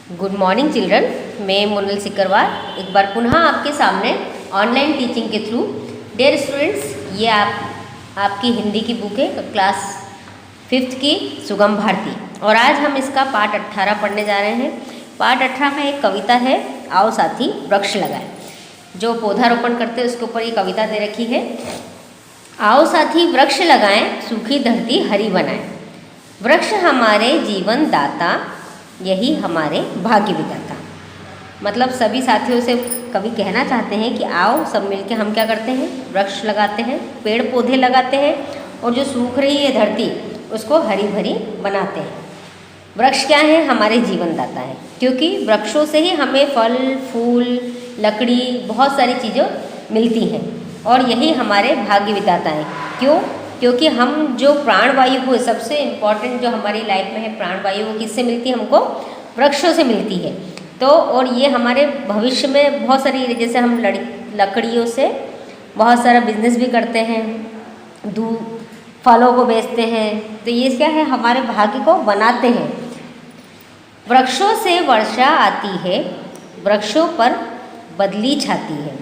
Good morning children. मैं मोनल सिकरवार एक बार पुनः आपके सामने ऑनलाइन टीचिंग के थ्रू। डियर स्टूडेंट्स, ये आपकी हिंदी की बुक है क्लास 5th की सुगम भारती, और आज हम इसका पाठ 18 पढ़ने जा रहे हैं। पाठ 18 में एक कविता है, आओ साथी वृक्ष लगाएं। जो पौधारोपण करते हैं उसके ऊपर ये कविता दे रखी है। आओ साथी वृक्ष लगाएं, सूखी धरती हरी बनाएं। वृक्ष हमारे जीवन दाता, यही हमारे भाग्य विधाता। मतलब सभी साथियों से कवि कहना चाहते हैं कि आओ सब मिलके हम क्या करते हैं, वृक्ष लगाते हैं, पेड़ पौधे लगाते हैं, और जो सूख रही है धरती उसको हरी भरी बनाते हैं। वृक्ष क्या है? हमारे जीवन दाता है, क्योंकि वृक्षों से ही हमें फल फूल लकड़ी बहुत सारी चीज़ें मिलती हैं, और यही हमारे भाग्य विधाता हैं। क्यों? क्योंकि हम जो प्राणवायु को, सबसे इम्पॉर्टेंट जो हमारी लाइफ में है प्राणवायु, वो किससे मिलती है? हमको वृक्षों से मिलती है। तो और ये हमारे भविष्य में बहुत सारी, जैसे हम लकड़ियों से बहुत सारा बिजनेस भी करते हैं, दूध फलों को बेचते हैं, तो ये क्या है? हमारे भाग्य को बनाते हैं। वृक्षों से वर्षा आती है, वृक्षों पर बदली छाती है।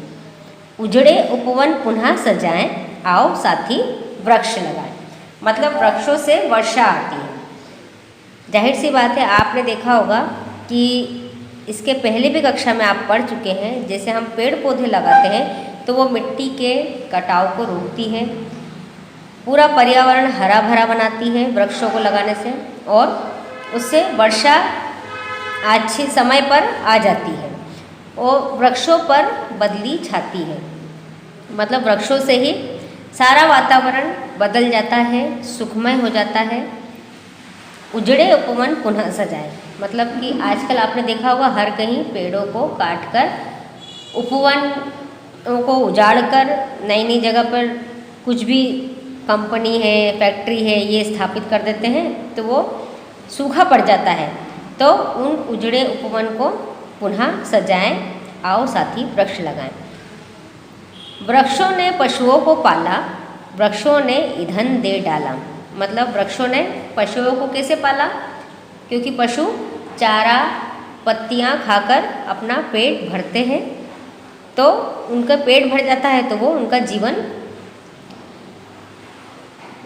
उजड़े उपवन पुनः सजाएं, आओ साथी वृक्ष लगाएं। मतलब वृक्षों से वर्षा आती है। जाहिर सी बात है, आपने देखा होगा कि इसके पहले भी कक्षा में आप पढ़ चुके हैं, जैसे हम पेड़ पौधे लगाते हैं तो वो मिट्टी के कटाव को रोकती है, पूरा पर्यावरण हरा भरा बनाती है वृक्षों को लगाने से, और उससे वर्षा अच्छे समय पर आ जाती है, और वृक्षों पर बदली छाती है। मतलब वृक्षों से ही सारा वातावरण बदल जाता है, सुखमय हो जाता है। उजड़े उपवन पुनः सजाए, मतलब कि आजकल आपने देखा होगा हर कहीं पेड़ों को काटकर, उपवन को उजाड़कर नई नई जगह पर कुछ भी कंपनी है, फैक्ट्री है, ये स्थापित कर देते हैं, तो वो सूखा पड़ जाता है। तो उन उजड़े उपवन को पुनः सजाएं, आओ साथी वृक्ष लगाएं। वृक्षों ने पशुओं को पाला, वृक्षों ने ईंधन दे डाला। मतलब वृक्षों ने पशुओं को कैसे पाला? क्योंकि पशु चारा पत्तियां खाकर अपना पेट भरते हैं, तो उनका पेट भर जाता है तो वो उनका जीवन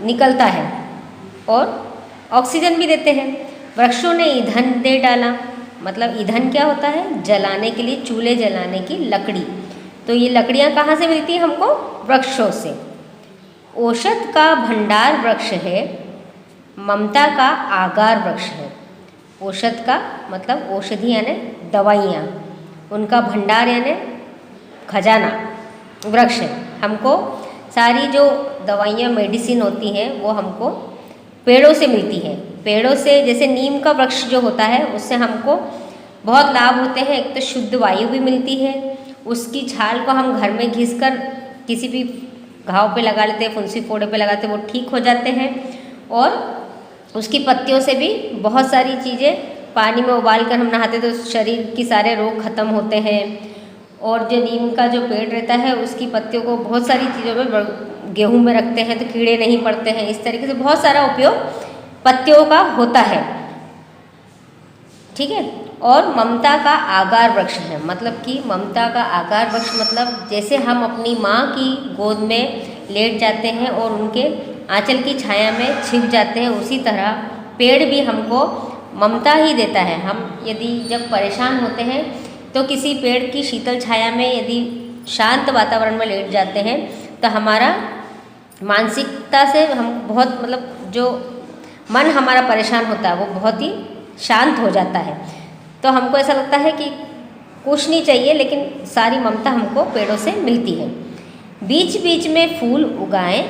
निकलता है, और ऑक्सीजन भी देते हैं। वृक्षों ने ईंधन दे डाला, मतलब ईंधन क्या होता है? जलाने के लिए, चूल्हे जलाने की लकड़ी। तो ये लकड़ियाँ कहाँ से मिलती हैं हमको? वृक्षों से। औषध का भंडार वृक्ष है, ममता का आगार वृक्ष है। औषध का मतलब औषधि यानी दवाइयाँ, उनका भंडार यानी खजाना वृक्ष है। हमको सारी जो दवाइयाँ मेडिसिन होती हैं वो हमको पेड़ों से मिलती है। पेड़ों से, जैसे नीम का वृक्ष जो होता है उससे हमको बहुत लाभ होते हैं। एक तो शुद्ध वायु भी मिलती है, उसकी छाल को हम घर में घिसकर किसी भी घाव पे लगा लेते हैं, फुंसी फोड़े पे लगाते हैं, वो ठीक हो जाते हैं। और उसकी पत्तियों से भी बहुत सारी चीज़ें, पानी में उबाल कर हम नहाते तो शरीर की सारे रोग खत्म होते हैं। और जो नीम का जो पेड़ रहता है उसकी पत्तियों को बहुत सारी चीज़ों में, गेहूं में रखते हैं तो कीड़े नहीं पड़ते हैं। इस तरीके से बहुत सारा उपयोग पत्तियों का होता है, ठीक है। और ममता का आगार वृक्ष है, मतलब कि ममता का आगार वृक्ष मतलब जैसे हम अपनी माँ की गोद में लेट जाते हैं और उनके आंचल की छाया में छिप जाते हैं, उसी तरह पेड़ भी हमको ममता ही देता है। हम यदि जब परेशान होते हैं तो किसी पेड़ की शीतल छाया में यदि शांत वातावरण में लेट जाते हैं तो हमारा मानसिकता से हम बहुत, मतलब जो मन हमारा परेशान होता है वो बहुत ही शांत हो जाता है। तो हमको ऐसा लगता है कि कुछ नहीं चाहिए, लेकिन सारी ममता हमको पेड़ों से मिलती है। बीच बीच में फूल उगाएं,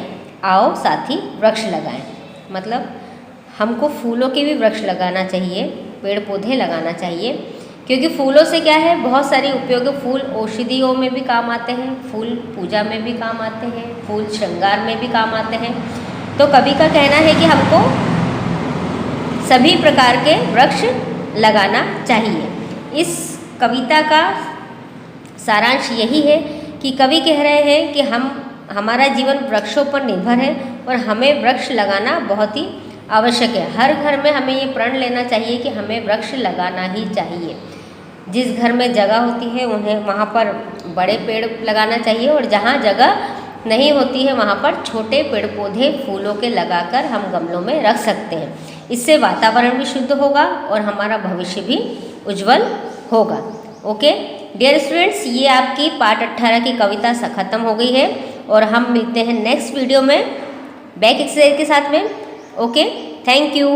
आओ साथी वृक्ष लगाएं। मतलब हमको फूलों के भी वृक्ष लगाना चाहिए, पेड़ पौधे लगाना चाहिए, क्योंकि फूलों से क्या है, बहुत सारी उपयोग। फूल औषधियों में भी काम आते हैं, फूल पूजा में भी काम आते हैं, फूल श्रृंगार में भी काम आते हैं। तो कवि का कहना है कि हमको सभी प्रकार के वृक्ष लगाना चाहिए। इस कविता का सारांश यही है कि कवि कह रहे हैं कि हमारा जीवन वृक्षों पर निर्भर है, और हमें वृक्ष लगाना बहुत ही आवश्यक है। हर घर में हमें ये प्रण लेना चाहिए कि हमें वृक्ष लगाना ही चाहिए। जिस घर में जगह होती है उन्हें वहाँ पर बड़े पेड़ लगाना चाहिए, और जहाँ जगह नहीं होती है वहाँ पर छोटे पेड़ पौधे फूलों के लगाकर हम गमलों में रख सकते हैं। इससे वातावरण भी शुद्ध होगा और हमारा भविष्य भी उज्जवल होगा। ओके डियर स्टूडेंट्स, ये आपकी पार्ट 18 की कविता ख़त्म हो गई है, और हम मिलते हैं नेक्स्ट वीडियो में बैक एक्सरसाइज के साथ में। Okay, thank you.